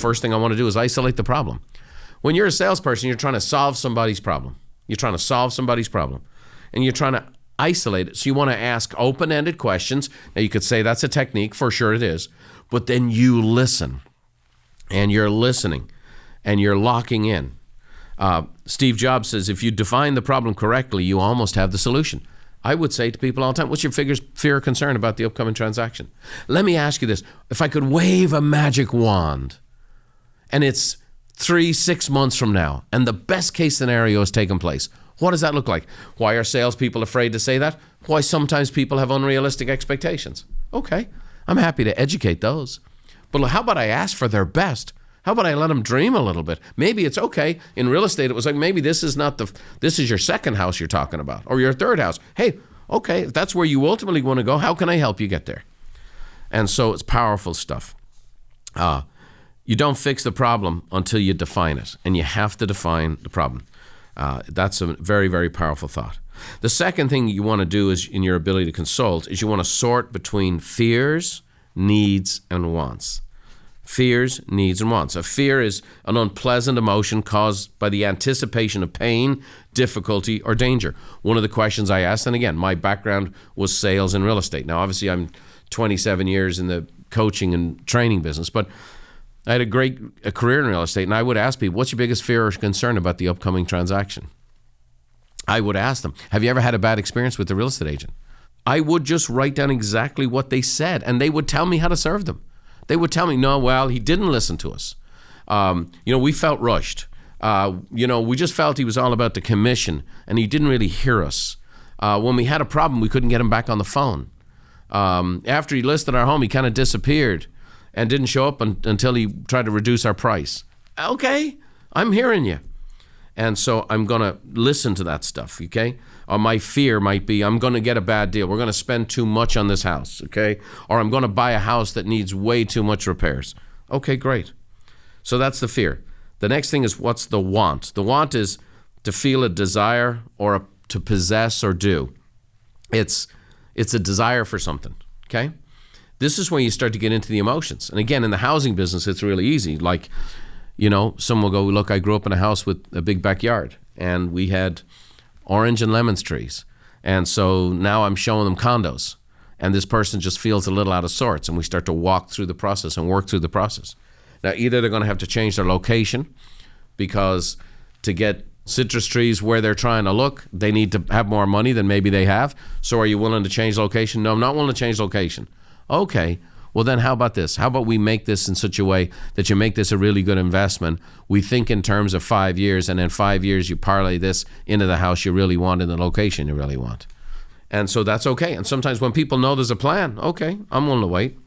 first thing I want to do is isolate the problem. When you're a salesperson, you're trying to solve somebody's problem. You're trying to solve somebody's problem. And you're trying to isolate it. So you want to ask open-ended questions. Now you could say that's a technique, for sure it is. But then you listen. And you're listening. And you're locking in. Steve Jobs says, if you define the problem correctly, you almost have the solution. I would say to people all the time, what's your fear or concern about the upcoming transaction? Let me ask you this. If I could wave a magic wand, and it's 3-6 months from now, and the best case scenario has taken place, what does that look like? Why are salespeople afraid to say that? Why sometimes people have unrealistic expectations? Okay, I'm happy to educate those. But how about I ask for their best? How about I let them dream a little bit? Maybe it's okay. In real estate, it was like, maybe this is your second house you're talking about, or your third house. Hey, okay, if that's where you ultimately want to go, how can I help you get there? And so it's powerful stuff. You don't fix the problem until you define it, and you have to define the problem. That's a very, very powerful thought. The second thing you want to do is, in your ability to consult, is you want to sort between fears, needs, and wants. Fears, needs, and wants. A fear is an unpleasant emotion caused by the anticipation of pain, difficulty, or danger. One of the questions I asked, and again, my background was sales and real estate. Now, obviously, I'm 27 years in the coaching and training business, but I had a career in real estate, and I would ask people, what's your biggest fear or concern about the upcoming transaction? I would ask them, have you ever had a bad experience with the real estate agent? I would just write down exactly what they said, and they would tell me how to serve them. They would tell me, no, well, he didn't listen to us. We felt rushed. We just felt he was all about the commission, and he didn't really hear us. When we had a problem, we couldn't get him back on the phone. After he listed our home, he kind of disappeared and didn't show up until he tried to reduce our price. Okay, I'm hearing you. And so I'm going to listen to that stuff, okay? Or my fear might be, I'm going to get a bad deal. We're going to spend too much on this house, okay? Or I'm going to buy a house that needs way too much repairs. Okay, great. So that's the fear. The next thing is, what's the want? The want is to feel a desire or to possess or do. It's a desire for something, okay? This is where you start to get into the emotions. And again, in the housing business, it's really easy. Like, someone will go, look, I grew up in a house with a big backyard, and we had orange and lemon trees. And so now I'm showing them condos, and this person just feels a little out of sorts, and we start to walk through the process and work through the process. Now, either they're going to have to change their location, because to get citrus trees where they're trying to look, they need to have more money than maybe they have. So are you willing to change location? No, I'm not willing to change location. Okay, well then how about this? How about we make this in such a way that you make this a really good investment? We think in terms of 5 years, and in 5 years you parlay this into the house you really want in the location you really want. And so that's okay. And sometimes when people know there's a plan, okay, I'm willing to wait.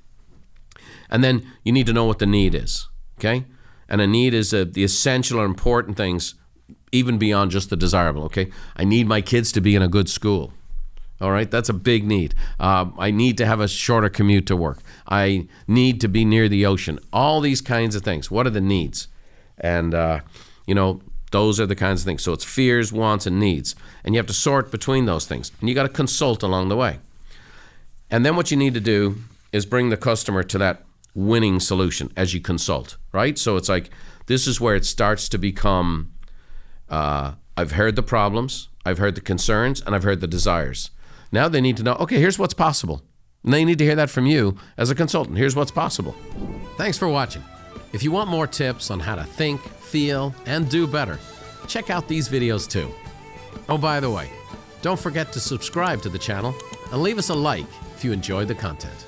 And then you need to know what the need is, okay? And a need is the essential or important things, even beyond just the desirable, okay? I need my kids to be in a good school. All right, that's a big need. I need to have a shorter commute to work. I need to be near the ocean. All these kinds of things. What are the needs? And, those are the kinds of things. So it's fears, wants, and needs. And you have to sort between those things. And you got to consult along the way. And then what you need to do is bring the customer to that winning solution as you consult, right? So it's like, this is where it starts to become, I've heard the problems, I've heard the concerns, and I've heard the desires. Now they need to know, okay, here's what's possible. And they need to hear that from you as a consultant. Here's what's possible. Thanks for watching. If you want more tips on how to think, feel, and do better, check out these videos too. Oh, by the way, don't forget to subscribe to the channel and leave us a like if you enjoyed the content.